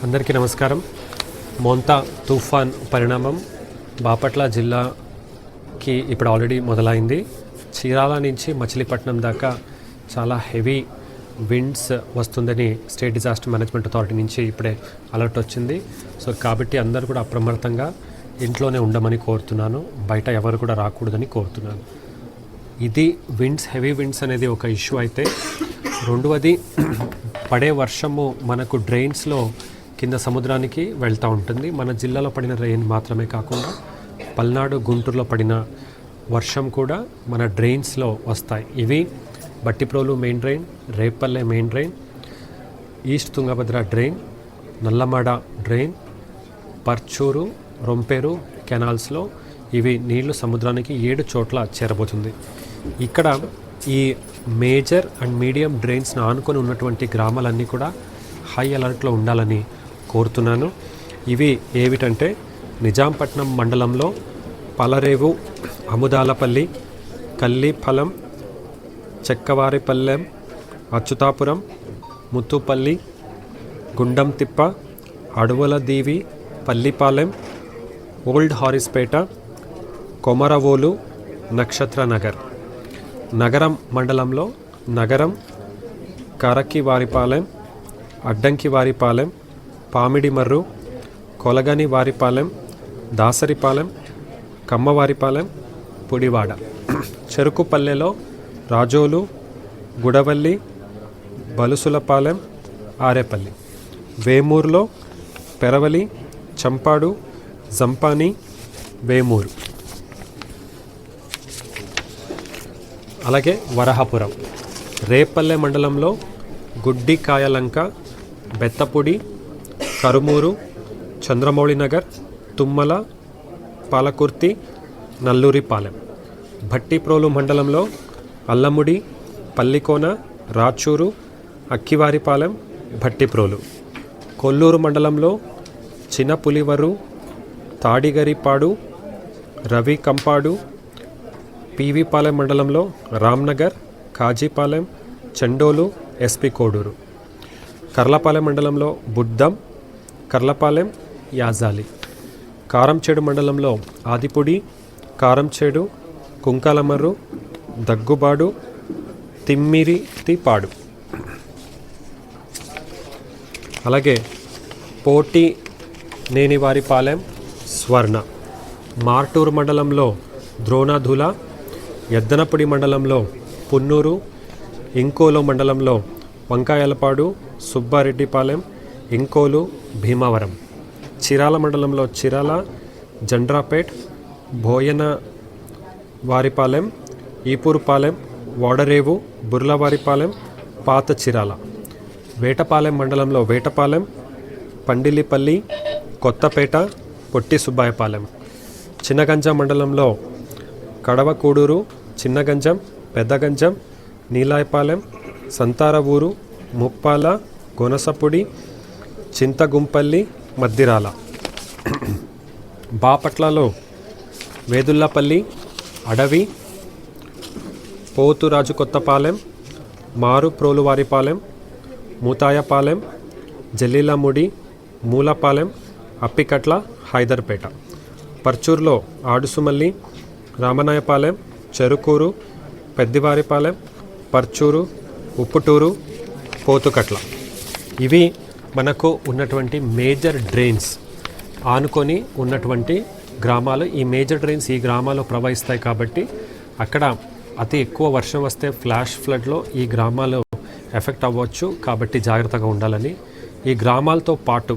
అందరికీ నమస్కారం. మోంతా తుఫాన్ పరిణామం బాపట్ల జిల్లాకి ఇప్పుడు ఆల్రెడీ మొదలైంది. చీరాల నుంచి మచిలీపట్నం దాకా చాలా హెవీ విండ్స్ వస్తుందని స్టేట్ డిజాస్టర్ మేనేజ్మెంట్ అథారిటీ నుంచి ఇప్పుడే అలర్ట్ వచ్చింది. సో కాబట్టి అందరూ కూడా అప్రమత్తంగా ఇంట్లోనే ఉండమని కోరుతున్నాను. బయట ఎవరు కూడా రాకూడదని కోరుతున్నాను. ఇది విండ్స్, హెవీ విండ్స్ అనేది ఒక ఇష్యూ అయితే, రెండవది పడే వర్షము మనకు డ్రైన్స్లో కింద సముద్రానికి వెళ్తూ ఉంటుంది. మన జిల్లాలో పడిన రెయిన్ మాత్రమే కాకుండా పల్నాడు, గుంటూరులో పడిన వర్షం కూడా మన డ్రైన్స్లో వస్తాయి. ఇవి Bhattiprolu main drain, Repalle main drain, east Tungabhadra drain, Nallamada drain, Parchur, Romperu కెనాల్స్లో ఇవి నీళ్లు సముద్రానికి 7 చోట్ల చేరబోతుంది. ఇక్కడ ఈ మేజర్ అండ్ మీడియం డ్రైన్స్ను ఆనుకొని ఉన్నటువంటి గ్రామాలన్నీ కూడా హై అలర్ట్లో ఉండాలని కోరుతున్నాను. ఇవి ఏమిటంటే నిజాంపట్నం మండలంలో పలరేవు, అముదాలపల్లి, కల్లిఫలం, చెక్కవారిపల్లెం, అచ్యుతాపురం, ముత్తుపల్లి, గుండంతిప్ప, అడవులదీవి, పల్లిపాలెం, ఓల్డ్ హారిస్పేట, కొమరవోలు, నక్షత్రనగర్. నగరం మండలంలో నగరం, కరకివారిపాలెం, అడ్డంకివారిపాలెం, పామిడిమర్రు, కొలగని వారిపాలెం, దాసరిపాలెం, కమ్మవారిపాలెం, పుడివాడ. చెరుకుపల్లెలో రాజోలు, గుడవల్లి, బలుసులపాలెం, ఆరేపల్లి. వేమూరులో పెరవలి, చంపాడు, జంపాని, వేమూరు. అలాగే వరహాపురం. రేపల్లె మండలంలో గుడ్డికాయలంక, బెత్తపొడి, కరుమూరు, చంద్రమౌళినగర్, తుమ్మల, పాలకుర్తి, నల్లూరిపాలెం. భట్టిప్రోలు మండలంలో అల్లముడి, పల్లికోన, రాచూరు, అక్కివారిపాలెం, భట్టిప్రోలు. కొల్లూరు మండలంలో చినపులివరు, తాడిగరిపాడు, రవి కంపాడు. పీవీపాలెం మండలంలో రామ్నగర్, కాజీపాలెం, చెండోలు, ఎస్పీ కోడూరు. కర్లపాలెం మండలంలో బుద్దం, కర్లపాలెం, యాజాలి. కారంచేడు మండలంలో ఆదిపుడి, కారంచేడు, కుంకాలమర్రు, దగ్గుబాడు, తిమ్మిరితిపాడు. అలాగే పోటీ నేనివారిపాలెం, స్వర్ణ. మార్టూరు మండలంలో ద్రోణాధుల, ఎద్దనపొడి మండలంలో పున్నూరు, ఇంకోలు మండలంలో వంకాయలపాడు, సుబ్బారెడ్డిపాలెం, ఇంకోలు, భీమవరం. చిరాల మండలంలో చిరాల, జండ్రాపేట్, బోయన వారిపాలెం, ఈపూరుపాలెం, వాడరేవు, బుర్లవారిపాలెం, పాత చిరాల. వేటపాలెం మండలంలో వేటపాలెం, పండిలిపల్లి, కొత్తపేట, పొట్టి సుబ్బాయపాలెం. చిన్నగంజం మండలంలో కడవకూడూరు, చిన్నగంజం, పెద్దగంజం, నీలాయపాలెం, సంతారవూరు, ముప్పాల, గొనసపొడి, చింతగుంపల్లి, మద్దిరాల. బాపట్లలో వేదుల్లపల్లి, అడవి, పోతురాజు కొత్తపాలెం, మారు ప్రోలువారిపాలెం, మూతాయపాలెం, జల్లీలముడి, మూలపాలెం, అప్పికట్ల, హైదర్పేట. పర్చూర్లో ఆడుసుమల్లి, రామనాయపాలెం, చెరుకూరు, పెద్దివారిపాలెం, పర్చూరు, ఉప్పుటూరు, పోతుకట్ల. ఇవి మనకు ఉన్నటువంటి మేజర్ డ్రైన్స్ ఆనుకొని ఉన్నటువంటి గ్రామాలు. ఈ మేజర్ డ్రైన్స్ ఈ గ్రామాల్లో ప్రవహిస్తాయి కాబట్టి అక్కడ అతి ఎక్కువ వర్షం వస్తే ఫ్లాష్ ఫ్లడ్లో ఈ గ్రామాలు ఎఫెక్ట్ అవ్వచ్చు. కాబట్టి జాగ్రత్తగా ఉండాలని. ఈ గ్రామాలతో పాటు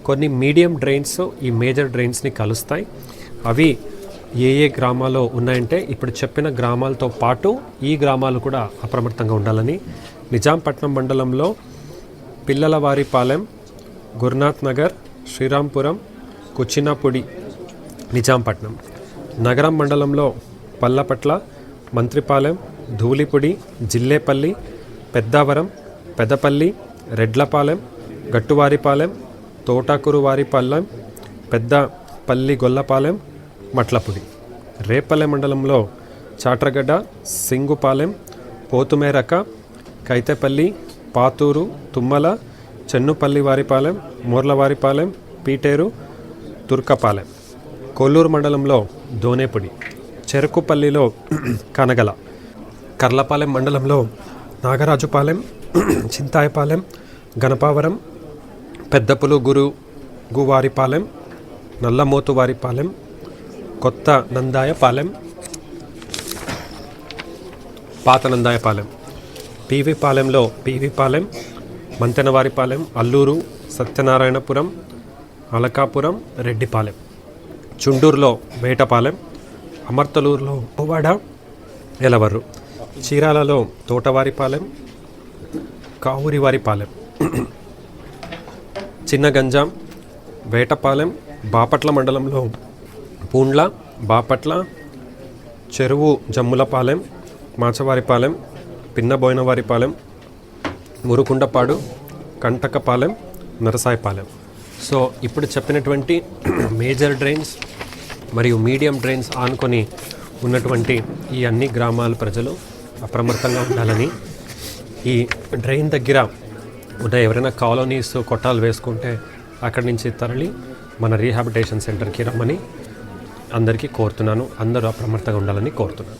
కొన్ని మీడియం డ్రైన్స్ ఈ మేజర్ డ్రైన్స్ని కలుస్తాయి. అవి ఏ గ్రామాల్లో ఉన్నాయంటే ఇప్పుడు చెప్పిన గ్రామాలతో పాటు ఈ గ్రామాలు కూడా అప్రమత్తంగా ఉండాలని. నిజాంపట్నం మండలంలో పిల్లలవారిపాలెం, గురునాథ్ నగర్, శ్రీరాంపురం, కుచినాపుడి, నిజాంపట్నం. నగరం మండలంలో పల్లపట్ల, మంత్రిపాలెం, ధూళిపుడి, జిల్లేపల్లి, పెద్దావరం, పెదపల్లి, రెడ్లపాలెం, గట్టువారిపాలెం, తోటాకురువారిపాలెం, పెద్దపల్లి, గొల్లపాలెం, మట్లపుడి. రేపల్లె మండలంలో చాట్రగడ్డ, సింగుపాలెం, పోతుమేరక, కైతేపల్లి, పాతూరు, తుమ్మల, చెన్నుపల్లివారిపాలెం, మోర్లవారిపాలెం, పీటేరు, తుర్కపాలెం. కొల్లూరు మండలంలో దోనేపుడి, చెరుకుపల్లిలో కనగల, కర్లపాలెం మండలంలో నాగరాజుపాలెం, చింతాయపాలెం, గణపావరం, పెద్దపులుగురు గువారిపాలెం, నల్లమోతువారిపాలెం, కొత్త నందాయపాలెం, పాత నందాయపాలెం. పీవీపాలెంలో పీవీపాలెం, మంతెనవారిపాలెం, అల్లూరు, సత్యనారాయణపురం, అలకాపురం, రెడ్డిపాలెం. చుండూరులో వేటపాలెం, అమర్తలూరులో పువ్వాడ, ఎలవర్రు. చీరాలలో తోటవారిపాలెం, కావురివారిపాలెం. చిన్న గంజాం, వేటపాలెం, బాపట్ల మండలంలో పూండ్ల, బాపట్ల, చెరువు జమ్ములపాలెం, మాచవారిపాలెం, పిన్నబోయినవారిపాలెం, మురుకుండపాడు, కంటకపాలెం, నరసాయపాలెం. సో ఇప్పుడు చెప్పినటువంటి మేజర్ డ్రైన్స్ మరియు మీడియం డ్రైన్స్ ఆనుకొని ఉన్నటువంటి ఈ అన్ని గ్రామాల ప్రజలు అప్రమత్తంగా ఉండాలని, ఈ డ్రైన్ దగ్గర ఉన్న ఎవరైనా కాలనీస్ కొట్టాలు వేసుకుంటే అక్కడి నుంచి తరలి మన రీహాబిటేషన్ సెంటర్కి రమ్మని అందరికీ కోరుతున్నాను. అందరూ అప్రమత్తంగా ఉండాలని కోరుతున్నాను.